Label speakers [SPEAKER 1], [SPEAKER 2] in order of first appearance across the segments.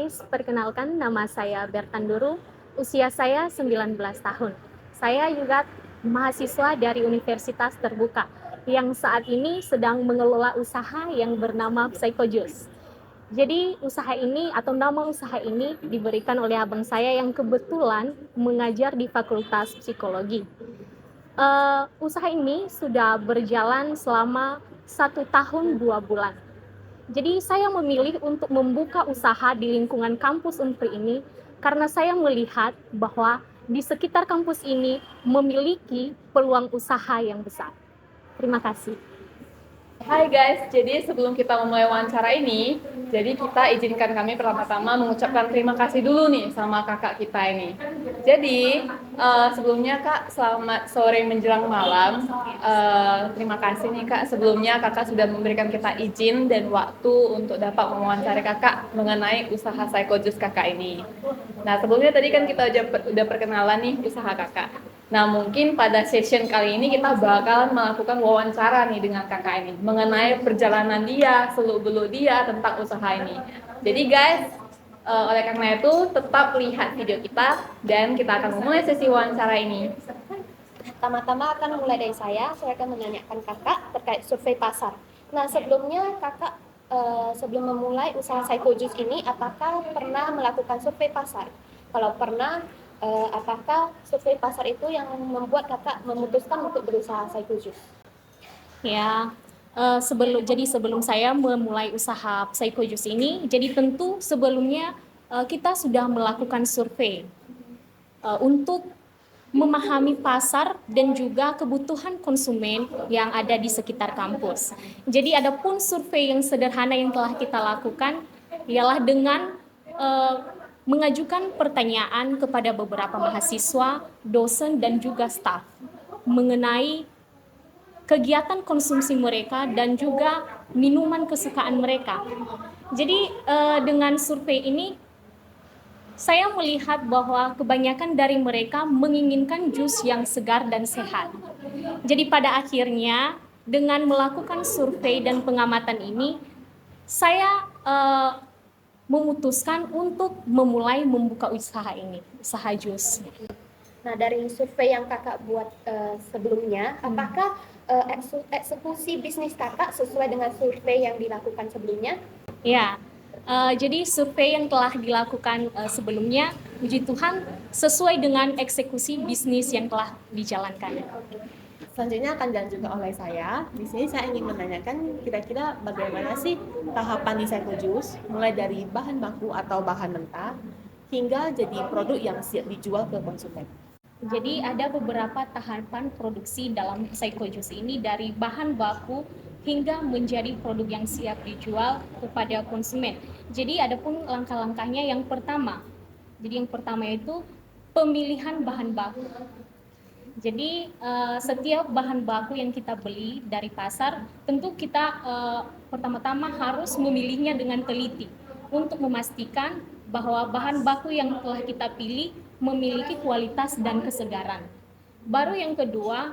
[SPEAKER 1] guys, perkenalkan nama saya Bertanduru, usia saya 19 tahun. Saya juga mahasiswa dari Universitas Terbuka yang saat ini sedang mengelola usaha yang bernama Psychojus. Jadi usaha ini atau nama usaha ini diberikan oleh abang saya yang kebetulan mengajar di Fakultas Psikologi. Usaha ini sudah berjalan selama 1 tahun 2 bulan. Jadi saya memilih untuk membuka usaha di lingkungan kampus Unpri ini karena saya melihat bahwa di sekitar kampus ini memiliki peluang usaha yang besar. Terima kasih.
[SPEAKER 2] Hai guys, jadi sebelum kita memulai wawancara ini, jadi kita izinkan kami pertama-tama mengucapkan terima kasih dulu nih sama kakak kita ini. Jadi sebelumnya Kak, selamat sore menjelang malam. Terima kasih nih Kak, sebelumnya kakak sudah memberikan kita izin dan waktu untuk dapat mewawancari kakak mengenai usaha Psychojus kakak ini. Nah sebelumnya tadi kan kita udah perkenalan nih usaha kakak. Nah, mungkin pada session kali ini kita bakalan melakukan wawancara nih dengan kakak ini mengenai perjalanan dia, seluk-beluk dia tentang usaha ini. Jadi guys, oleh karena itu tetap lihat video kita dan kita akan memulai sesi wawancara ini.
[SPEAKER 3] Pertama-tama akan mulai dari saya akan menanyakan kakak terkait survei pasar. Nah, sebelumnya kakak sebelum memulai usaha Psychojus ini, apakah pernah melakukan survei pasar? Kalau pernah, apakah survei pasar itu yang membuat kakak memutuskan untuk berusaha Psychojus?
[SPEAKER 1] Ya, sebelum saya memulai usaha Psychojus ini, jadi tentu sebelumnya kita sudah melakukan survei untuk memahami pasar dan juga kebutuhan konsumen yang ada di sekitar kampus. Jadi adapun survei yang sederhana yang telah kita lakukan ialah dengan mengajukan pertanyaan kepada beberapa mahasiswa, dosen dan juga staf mengenai kegiatan konsumsi mereka dan juga minuman kesukaan mereka. Jadi dengan survei ini saya melihat bahwa kebanyakan dari mereka menginginkan jus yang segar dan sehat. Jadi pada akhirnya dengan melakukan survei dan pengamatan ini, saya memutuskan untuk memulai membuka usaha ini, usaha jus.
[SPEAKER 3] Nah, dari survei yang kakak buat sebelumnya, apakah eksekusi bisnis kakak sesuai dengan survei yang dilakukan sebelumnya?
[SPEAKER 1] Ya, jadi survei yang telah dilakukan sebelumnya, puji Tuhan, sesuai dengan eksekusi bisnis yang telah dijalankan.
[SPEAKER 4] Selanjutnya akan dilanjutkan oleh saya. Di sini saya ingin menanyakan kira-kira bagaimana sih tahapan di Psychojus, mulai dari bahan baku atau bahan mentah hingga jadi produk yang siap dijual ke konsumen.
[SPEAKER 1] Jadi ada beberapa tahapan produksi dalam Psychojus ini dari bahan baku hingga menjadi produk yang siap dijual kepada konsumen. Jadi ada pun langkah-langkahnya yang pertama. Jadi yang pertama itu pemilihan bahan baku. Jadi setiap bahan baku yang kita beli dari pasar, tentu kita pertama-tama harus memilihnya dengan teliti untuk memastikan bahwa bahan baku yang telah kita pilih memiliki kualitas dan kesegaran. Baru yang kedua,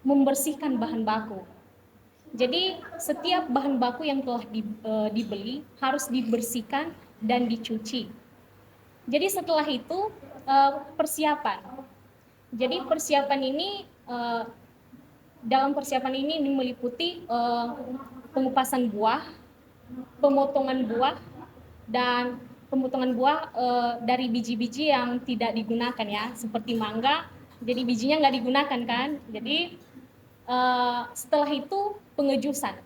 [SPEAKER 1] membersihkan bahan baku. Jadi setiap bahan baku yang telah dibeli harus dibersihkan dan dicuci. Jadi setelah itu persiapan. Jadi dalam persiapan ini meliputi pengupasan buah, pemotongan buah, dan pemotongan buah dari biji-biji yang tidak digunakan ya, seperti mangga. Jadi bijinya nggak digunakan kan. Jadi setelah itu pengejusan.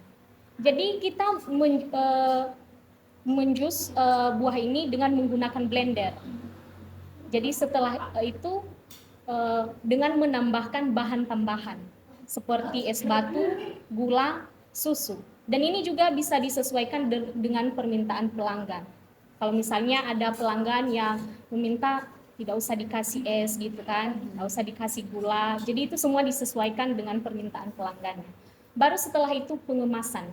[SPEAKER 1] Jadi kita menjus buah ini dengan menggunakan blender. Jadi setelah itu dengan menambahkan bahan tambahan seperti es batu, gula, susu. Dan ini juga bisa disesuaikan dengan permintaan pelanggan. Kalau misalnya ada pelanggan yang meminta tidak usah dikasih es gitu kan, tidak usah dikasih gula. Jadi itu semua disesuaikan dengan permintaan pelanggan. Baru setelah itu pengemasan.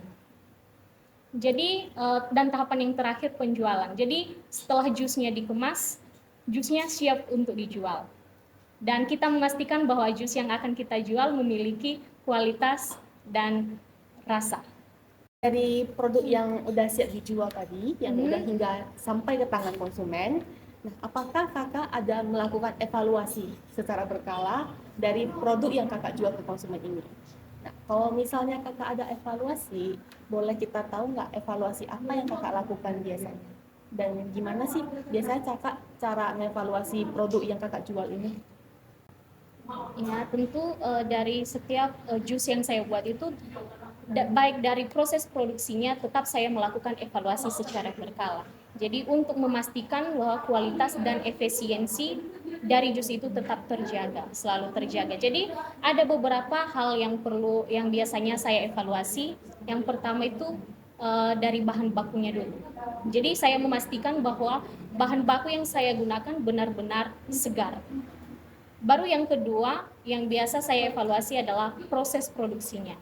[SPEAKER 1] Jadi dan tahapan yang terakhir penjualan. Jadi setelah jusnya dikemas, jusnya siap untuk dijual. Dan kita memastikan bahwa jus yang akan kita jual memiliki kualitas dan rasa.
[SPEAKER 4] Dari produk yang udah siap dijual tadi, yang udah hingga sampai ke tangan konsumen, nah apakah kakak ada melakukan evaluasi secara berkala dari produk yang kakak jual ke konsumen ini? Nah, kalau misalnya kakak ada evaluasi, boleh kita tahu nggak evaluasi apa yang kakak lakukan biasanya? Dan gimana sih biasanya kakak cara mengevaluasi produk yang kakak jual ini?
[SPEAKER 1] Ya, tentu dari setiap jus yang saya buat itu baik dari proses produksinya tetap saya melakukan evaluasi secara berkala. Jadi untuk memastikan bahwa kualitas dan efisiensi dari jus itu tetap terjaga, selalu terjaga. Jadi ada beberapa hal yang biasanya saya evaluasi. Yang pertama itu dari bahan bakunya dulu. Jadi saya memastikan bahwa bahan baku yang saya gunakan benar-benar segar. Baru yang kedua yang biasa saya evaluasi adalah proses produksinya.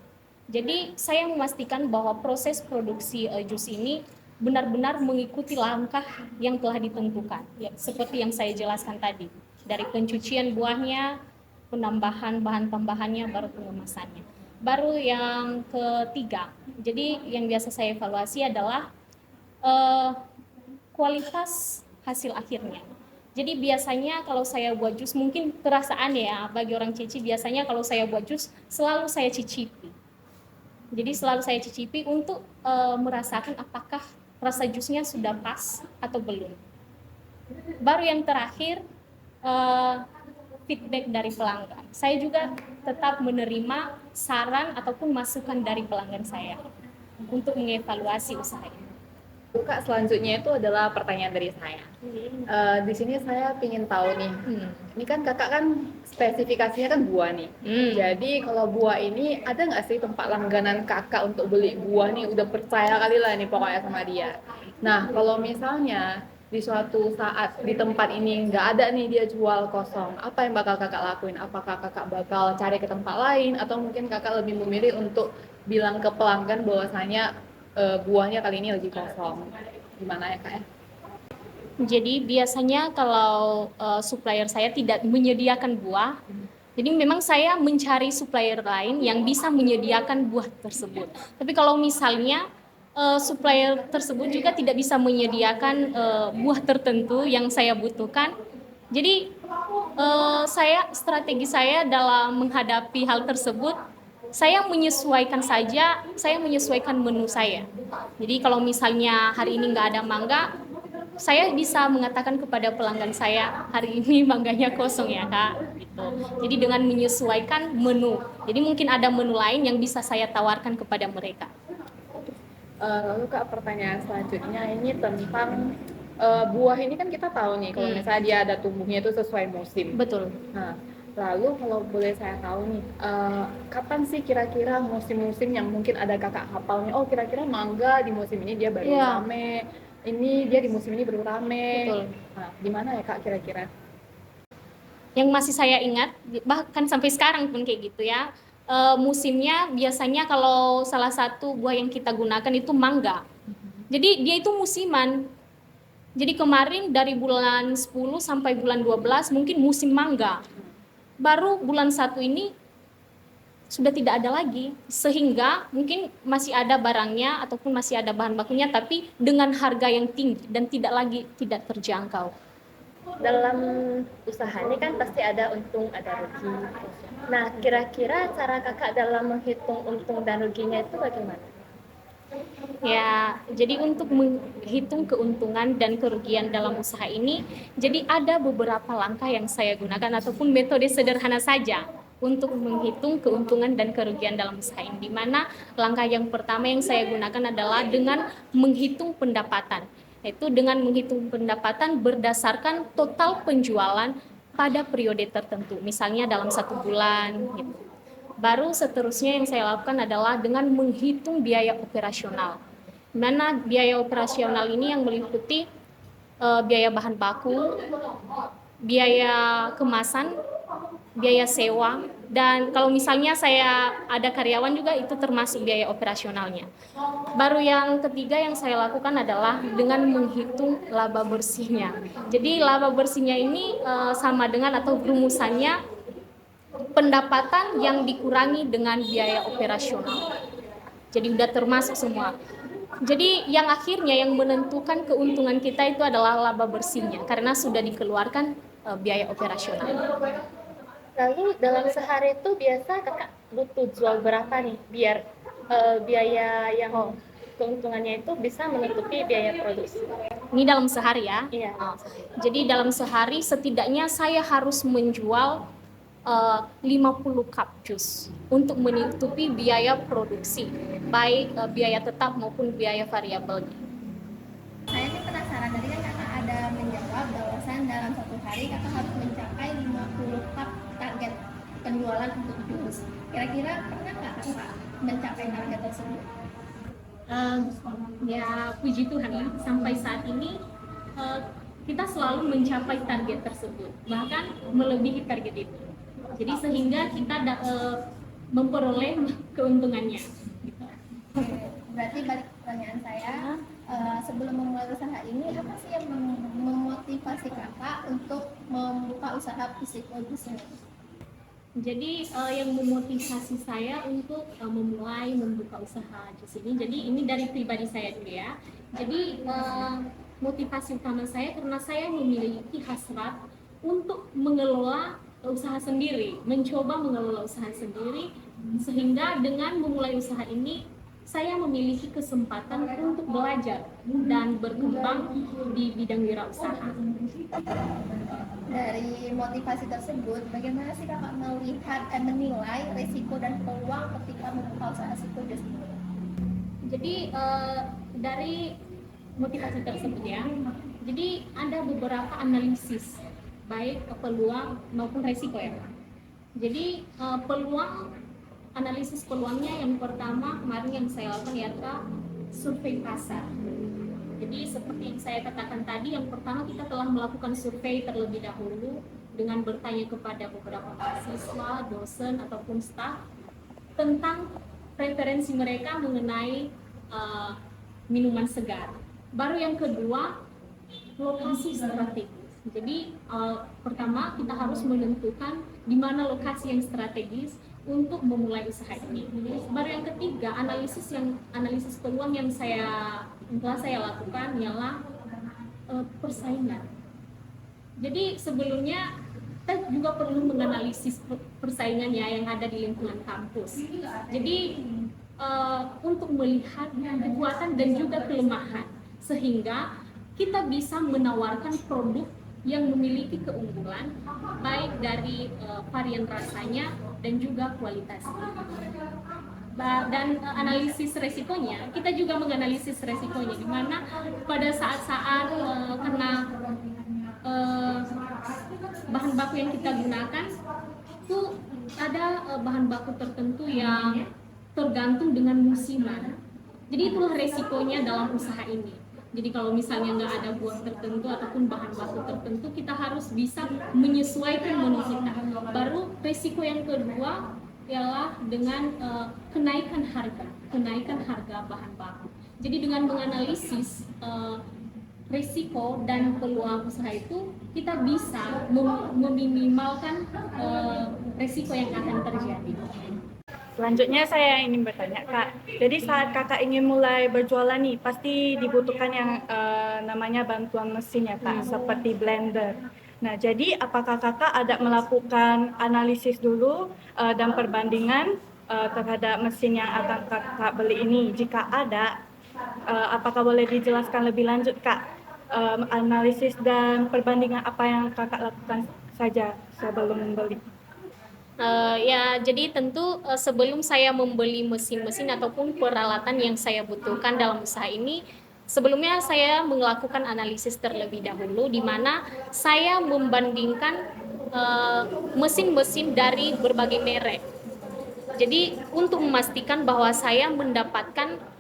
[SPEAKER 1] Jadi saya memastikan bahwa proses produksi jus ini benar-benar mengikuti langkah yang telah ditentukan, ya, seperti yang saya jelaskan tadi, dari pencucian buahnya, penambahan bahan tambahannya, baru pengemasannya. Baru yang ketiga, jadi yang biasa saya evaluasi adalah kualitas hasil akhirnya. Jadi biasanya kalau saya buat jus, mungkin perasaan ya bagi orang Cici, biasanya kalau saya buat jus selalu saya cicipi. Jadi selalu saya cicipi untuk merasakan apakah rasa jusnya sudah pas atau belum. Baru yang terakhir feedback dari pelanggan. Saya juga tetap menerima saran ataupun masukan dari pelanggan saya untuk mengevaluasi usaha ini.
[SPEAKER 2] Kak, selanjutnya itu adalah pertanyaan dari saya. Di sini saya ingin tahu nih, ini kan kakak kan spesifikasinya kan buah nih. Jadi kalau buah ini ada nggak sih tempat langganan kakak untuk beli buah nih? Udah percaya kali lah nih pokoknya sama dia. Nah kalau misalnya di suatu saat di tempat ini nggak ada nih dia jual kosong, apa yang bakal kakak lakuin? Apakah kakak bakal cari ke tempat lain atau mungkin kakak lebih memilih untuk bilang ke pelanggan bahwasanya buahnya kali ini lagi kosong? Gimana ya kak ya?
[SPEAKER 1] Jadi biasanya kalau supplier saya tidak menyediakan buah, jadi memang saya mencari supplier lain yang bisa menyediakan buah tersebut. Tapi kalau misalnya supplier tersebut juga tidak bisa menyediakan buah tertentu yang saya butuhkan, jadi strategi saya dalam menghadapi hal tersebut, saya menyesuaikan menu saya. Jadi kalau misalnya hari ini nggak ada mangga, saya bisa mengatakan kepada pelanggan saya, hari ini mangganya kosong ya kak, gitu. Jadi dengan menyesuaikan menu, jadi mungkin ada menu lain yang bisa saya tawarkan kepada mereka.
[SPEAKER 2] Lalu kak, pertanyaan selanjutnya ini tentang buah ini kan kita tahu nih kalau misalnya dia ada tumbuhnya itu sesuai musim.
[SPEAKER 1] Betul.
[SPEAKER 2] Nah, lalu kalau boleh saya tahu nih, kapan sih kira-kira musim-musim yang mungkin ada kakak hafalnya? Oh kira-kira mangga di musim ini dia baru rame, ini dia di musim ini baru rame.
[SPEAKER 1] Betul.
[SPEAKER 2] Nah, gimana ya kak kira-kira?
[SPEAKER 1] Yang masih saya ingat, bahkan sampai sekarang pun kayak gitu ya, musimnya biasanya kalau salah satu buah yang kita gunakan itu mangga. Jadi dia itu musiman. Jadi kemarin dari bulan 10 sampai bulan 12 mungkin musim mangga. Baru bulan 1 ini sudah tidak ada lagi, sehingga mungkin masih ada barangnya ataupun masih ada bahan bakunya, tapi dengan harga yang tinggi dan tidak terjangkau.
[SPEAKER 3] Dalam usaha ini kan pasti ada untung, ada rugi. Nah, kira-kira cara kakak dalam menghitung untung dan ruginya itu bagaimana?
[SPEAKER 1] Ya, jadi untuk menghitung keuntungan dan kerugian dalam usaha ini, jadi ada beberapa langkah yang saya gunakan ataupun metode sederhana saja untuk menghitung keuntungan dan kerugian dalam usaha ini. Di mana langkah yang pertama yang saya gunakan adalah dengan menghitung pendapatan. Yaitu dengan menghitung pendapatan berdasarkan total penjualan pada periode tertentu, misalnya dalam 1 bulan gitu. Baru seterusnya yang saya lakukan adalah dengan menghitung biaya operasional. Mana biaya operasional ini yang meliputi biaya bahan baku, biaya kemasan, biaya sewa, dan kalau misalnya saya ada karyawan juga itu termasuk biaya operasionalnya. Baru yang ketiga yang saya lakukan adalah dengan menghitung laba bersihnya. Jadi laba bersihnya ini sama dengan atau rumusannya pendapatan yang dikurangi dengan biaya operasional. Jadi udah termasuk semua. Jadi yang akhirnya yang menentukan keuntungan kita itu adalah laba bersihnya karena sudah dikeluarkan biaya operasional.
[SPEAKER 3] Lalu dalam sehari itu biasa kakak butuh jual berapa nih biar biaya yang keuntungannya itu bisa menutupi biaya produksi?
[SPEAKER 1] Ini dalam sehari ya?
[SPEAKER 3] Iya.
[SPEAKER 1] Jadi dalam sehari setidaknya saya harus menjual 50 cup jus untuk menutupi biaya produksi, baik biaya tetap maupun biaya variabel.
[SPEAKER 5] Saya sih penasaran, tadi kan kakak ada menjawab bahwasan dalam satu hari kakak harus mencapai 50 cup target penjualan untuk jus. Kira-kira pernah nggak kakak mencapai target tersebut?
[SPEAKER 1] Ya puji Tuhan ya, sampai saat ini kita selalu mencapai target tersebut, bahkan melebihi target itu. Jadi sehingga kita memperoleh keuntungannya.
[SPEAKER 5] Berarti balik pertanyaan saya, sebelum memulai usaha ini, apa sih yang memotivasi kakak untuk membuka usaha physical business?
[SPEAKER 1] Jadi yang memotivasi saya untuk memulai membuka usaha jus ini, jadi ini dari pribadi saya dulu ya. Jadi motivasi utama saya karena saya memiliki hasrat untuk mengelola usaha sendiri, mencoba mengelola usaha sendiri, sehingga dengan memulai usaha ini saya memiliki kesempatan untuk belajar dan berkembang di bidang wirausaha.
[SPEAKER 5] Dari motivasi tersebut, bagaimana sih kakak melihat menilai risiko dan peluang ketika membuka usaha psikojus ini?
[SPEAKER 1] Jadi dari motivasi tersebut ya, jadi ada beberapa analisis baik peluang maupun resiko ya. Jadi analisis peluangnya yang pertama kemarin yang saya lakukan yaitu survei pasar. Jadi seperti yang saya katakan tadi, yang pertama kita telah melakukan survei terlebih dahulu dengan bertanya kepada beberapa mahasiswa, dosen ataupun staf tentang preferensi mereka mengenai minuman segar. Baru yang kedua, lokasi strategis. Jadi pertama kita harus menentukan di mana lokasi yang strategis untuk memulai usaha ini. Baru yang ketiga, analisis peluang yang telah saya lakukan ialah persaingan. Jadi sebelumnya kita juga perlu menganalisis persaingan ya yang ada di lingkungan kampus. Jadi untuk melihat kekuatan dan juga kelemahan sehingga kita bisa menawarkan produk yang memiliki keunggulan baik dari varian rasanya dan juga kualitasnya. Dan analisis resikonya, kita juga menganalisis resikonya di mana pada saat-saat karena bahan baku yang kita gunakan itu ada bahan baku tertentu yang tergantung dengan musiman. Jadi itulah resikonya dalam usaha ini. Jadi kalau misalnya nggak ada buah tertentu ataupun bahan baku tertentu, kita harus bisa menyesuaikan menu kita. Baru resiko yang kedua ialah dengan kenaikan harga bahan baku. Jadi dengan menganalisis resiko dan peluang usaha itu, kita bisa meminimalkan resiko yang akan terjadi.
[SPEAKER 6] Selanjutnya saya ingin bertanya Kak, jadi saat Kakak ingin mulai berjualan nih, pasti dibutuhkan yang namanya bantuan mesin ya Kak, seperti blender. Nah, jadi apakah Kakak ada melakukan analisis dulu dan perbandingan terhadap mesin yang akan Kakak beli ini? Jika ada, apakah boleh dijelaskan lebih lanjut Kak? Analisis dan perbandingan apa yang Kakak lakukan saja sebelum membeli?
[SPEAKER 1] Ya, jadi tentu sebelum saya membeli mesin-mesin ataupun peralatan yang saya butuhkan dalam usaha ini, sebelumnya saya melakukan analisis terlebih dahulu di mana saya membandingkan mesin-mesin dari berbagai merek. Jadi untuk memastikan bahwa saya mendapatkan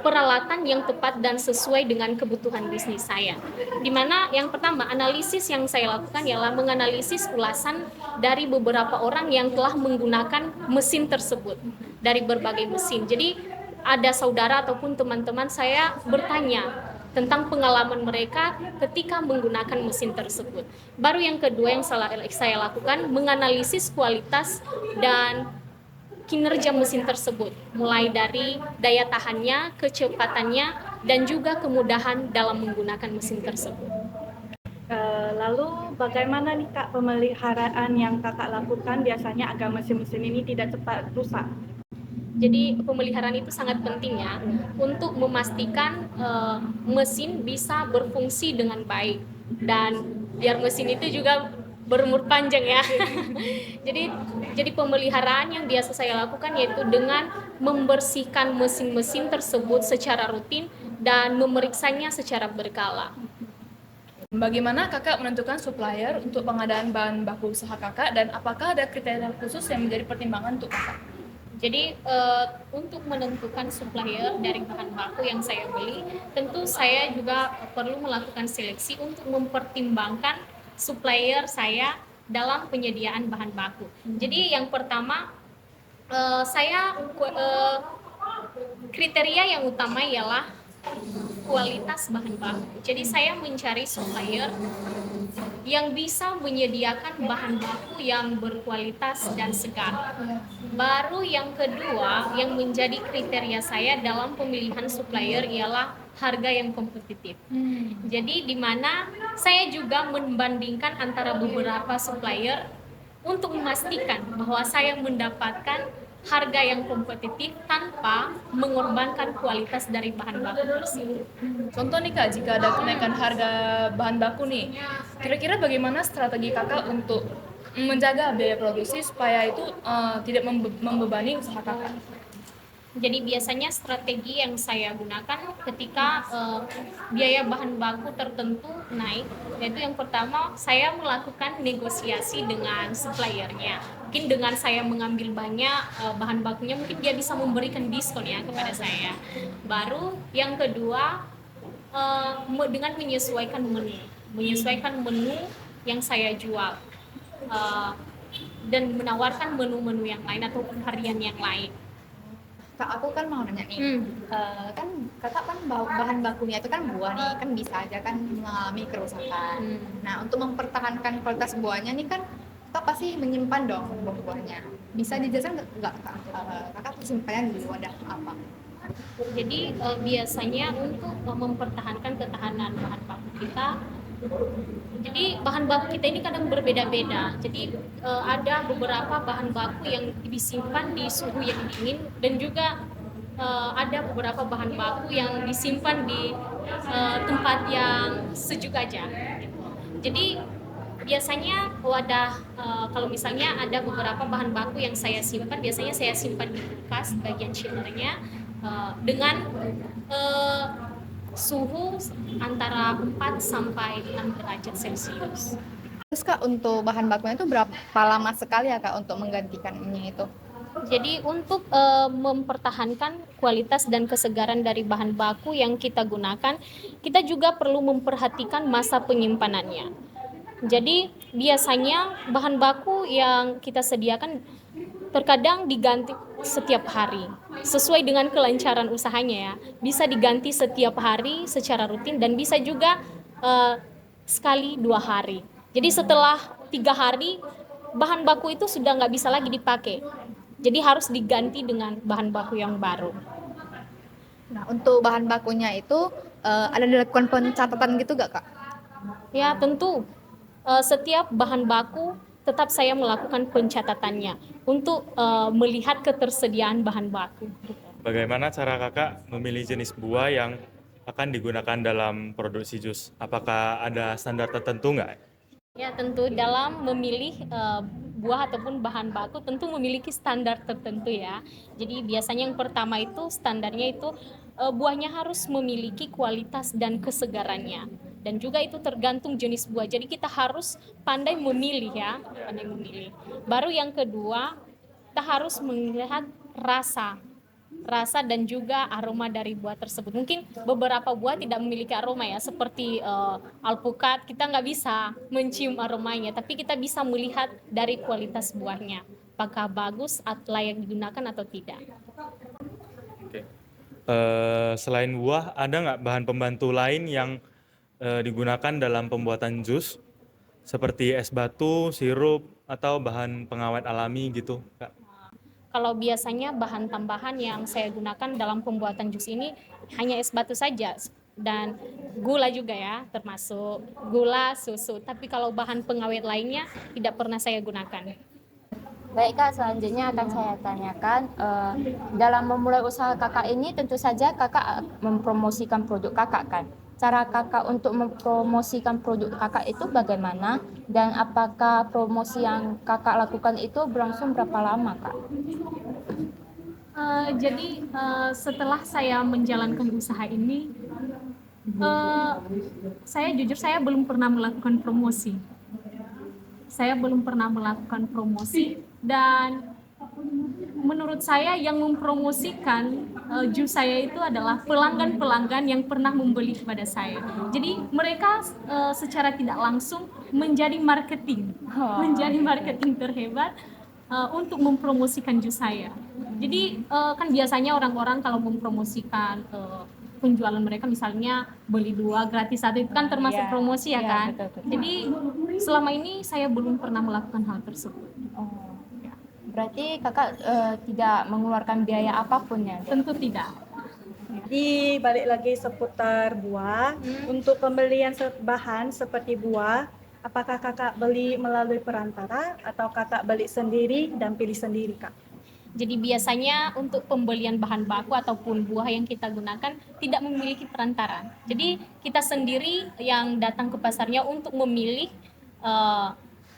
[SPEAKER 1] peralatan yang tepat dan sesuai dengan kebutuhan bisnis saya. Di mana yang pertama, analisis yang saya lakukan ialah menganalisis ulasan dari beberapa orang yang telah menggunakan mesin tersebut dari berbagai mesin. Jadi ada saudara ataupun teman-teman saya bertanya tentang pengalaman mereka ketika menggunakan mesin tersebut. Baru yang kedua yang saya lakukan menganalisis kualitas dan kinerja mesin tersebut, mulai dari daya tahannya, kecepatannya, dan juga kemudahan dalam menggunakan mesin tersebut.
[SPEAKER 6] Lalu bagaimana nih Kak pemeliharaan yang Kakak lakukan biasanya agar mesin-mesin ini tidak cepat rusak?
[SPEAKER 1] Jadi pemeliharaan itu sangat penting ya untuk memastikan mesin bisa berfungsi dengan baik dan biar mesin itu juga berumur panjang ya. jadi pemeliharaan yang biasa saya lakukan yaitu dengan membersihkan mesin-mesin tersebut secara rutin dan memeriksanya secara berkala.
[SPEAKER 2] Bagaimana kakak menentukan supplier untuk pengadaan bahan baku usaha kakak dan apakah ada kriteria khusus yang menjadi pertimbangan untuk kakak?
[SPEAKER 1] Jadi untuk menentukan supplier dari bahan baku yang saya beli, tentu saya juga perlu melakukan seleksi untuk mempertimbangkan supplier saya dalam penyediaan bahan baku. Jadi yang pertama kriteria yang utama ialah kualitas bahan baku. Jadi saya mencari supplier yang bisa menyediakan bahan baku yang berkualitas dan segar. Baru yang kedua yang menjadi kriteria saya dalam pemilihan supplier ialah harga yang kompetitif. Jadi di mana saya juga membandingkan antara beberapa supplier untuk memastikan bahwa saya mendapatkan harga yang kompetitif tanpa mengorbankan kualitas dari bahan baku tersebut.
[SPEAKER 2] Contoh nih kak, jika ada kenaikan harga bahan baku nih, kira-kira bagaimana strategi kakak untuk menjaga biaya produksi supaya itu tidak membebani usaha kakak?
[SPEAKER 1] Jadi biasanya strategi yang saya gunakan ketika biaya bahan baku tertentu naik, yaitu yang pertama saya melakukan negosiasi dengan suppliernya. Mungkin dengan saya mengambil banyak bahan bakunya, mungkin dia bisa memberikan diskon ya kepada saya. Baru yang kedua dengan menyesuaikan menu yang saya jual dan menawarkan menu-menu yang lain atau harian yang lain.
[SPEAKER 7] Kak, aku kan mau nanya nih, kan kakak kan bahan bakunya itu kan buah nih, kan bisa aja kan mengalami kerusakan. Nah, untuk mempertahankan kualitas buahnya nih kan kakak pasti menyimpan dong buah-buahnya. Bisa dijelaskan nggak kak, kakak simpannya di wadah apa?
[SPEAKER 1] Jadi biasanya untuk mempertahankan ketahanan bahan baku kita, jadi bahan baku kita ini kadang berbeda-beda. Jadi ada beberapa bahan baku yang disimpan di suhu yang dingin dan juga ada beberapa bahan baku yang disimpan di tempat yang sejuk aja. Jadi biasanya wadah kalau misalnya ada beberapa bahan baku yang saya simpan, biasanya saya simpan di kulkas bagian chillernya dengan suhu antara 4 sampai 6 derajat Celcius.
[SPEAKER 7] Terus kak, untuk bahan bakunya itu berapa lama sekali ya kak untuk menggantikannya itu?
[SPEAKER 1] Jadi untuk mempertahankan kualitas dan kesegaran dari bahan baku yang kita gunakan, kita juga perlu memperhatikan masa penyimpanannya. Jadi biasanya bahan baku yang kita sediakan terkadang diganti setiap hari sesuai dengan kelancaran usahanya ya. Bisa diganti setiap hari secara rutin dan bisa juga sekali 2 hari. Jadi setelah 3 hari bahan baku itu sudah nggak bisa lagi dipakai. Jadi harus diganti dengan bahan baku yang baru.
[SPEAKER 7] Nah, untuk bahan bakunya itu ada dilakukan pencatatan gitu gak kak?
[SPEAKER 1] Ya tentu setiap bahan baku tetap saya melakukan pencatatannya untuk melihat ketersediaan bahan baku.
[SPEAKER 8] Bagaimana cara kakak memilih jenis buah yang akan digunakan dalam produksi jus? Apakah ada standar tertentu nggak?
[SPEAKER 1] Ya tentu dalam memilih buah ataupun bahan baku tentu memiliki standar tertentu ya. Jadi biasanya yang pertama itu standarnya itu buahnya harus memiliki kualitas dan kesegarannya. Dan juga itu tergantung jenis buah. Jadi kita harus pandai memilih ya, pandai memilih. Baru yang kedua, kita harus melihat rasa dan juga aroma dari buah tersebut. Mungkin beberapa buah tidak memiliki aroma ya, seperti alpukat, kita nggak bisa mencium aromanya, tapi kita bisa melihat dari kualitas buahnya, apakah bagus, layak digunakan atau tidak.
[SPEAKER 8] Oke. Selain buah, ada nggak bahan pembantu lain yang digunakan dalam pembuatan jus seperti es batu, sirup, atau bahan pengawet alami gitu, Kak?
[SPEAKER 1] Kalau biasanya bahan tambahan yang saya gunakan dalam pembuatan jus ini hanya es batu saja dan gula juga ya, termasuk gula, susu. Tapi kalau bahan pengawet lainnya tidak pernah saya gunakan.
[SPEAKER 9] Baik Kak, selanjutnya akan saya tanyakan, dalam memulai usaha Kakak ini tentu saja Kakak mempromosikan produk Kakak kan? Cara Kakak untuk mempromosikan produk Kakak itu bagaimana? Dan apakah promosi yang Kakak lakukan itu berlangsung berapa lama Kak?
[SPEAKER 1] Jadi setelah saya menjalankan usaha ini, saya jujur saya belum pernah melakukan promosi. Dan menurut saya yang mempromosikan jus saya itu adalah pelanggan-pelanggan yang pernah membeli kepada saya. Jadi mereka secara tidak langsung menjadi marketing terhebat untuk mempromosikan jus saya. Jadi kan biasanya orang-orang kalau mempromosikan penjualan mereka misalnya beli 2 gratis 1 itu kan termasuk promosi ya kan.
[SPEAKER 9] Betul.
[SPEAKER 1] Jadi selama ini saya belum pernah melakukan hal tersebut.
[SPEAKER 9] Berarti Kakak tidak mengeluarkan biaya apapun ya?
[SPEAKER 1] Tentu tidak.
[SPEAKER 6] Jadi balik lagi seputar buah. Untuk pembelian bahan seperti buah, apakah Kakak beli melalui perantara atau Kakak beli sendiri dan pilih sendiri Kak?
[SPEAKER 1] Jadi biasanya untuk pembelian bahan baku ataupun buah yang kita gunakan tidak memiliki perantara. Jadi kita sendiri yang datang ke pasarnya untuk memilih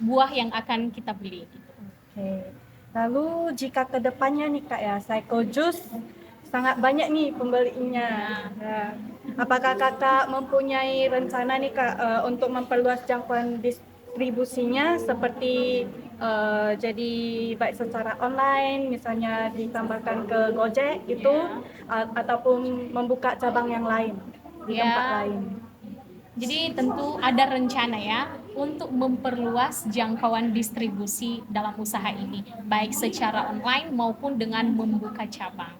[SPEAKER 1] buah yang akan kita beli.
[SPEAKER 6] Oke. Lalu jika kedepannya nih Kak ya, Saiko Jus sangat banyak nih pembelinya. Ya. Apakah Kakak mempunyai rencana nih Kak untuk memperluas jangkauan distribusinya seperti jadi baik secara online, misalnya ditambahkan ke Gojek gitu, ataupun membuka cabang yang lain di tempat lain?
[SPEAKER 1] Jadi tentu ada rencana ya untuk memperluas jangkauan distribusi dalam usaha ini, baik secara online maupun dengan membuka cabang.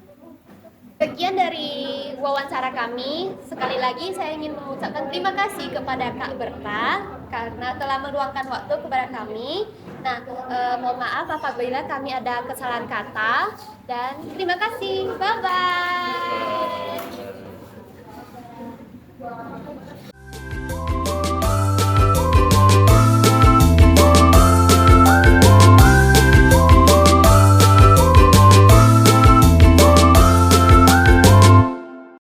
[SPEAKER 3] Sekian dari wawancara kami. Sekali lagi saya ingin mengucapkan terima kasih kepada Kak Berta karena telah meluangkan waktu kepada kami. Nah, mohon maaf apabila kami ada kesalahan kata dan terima kasih. Bye-bye.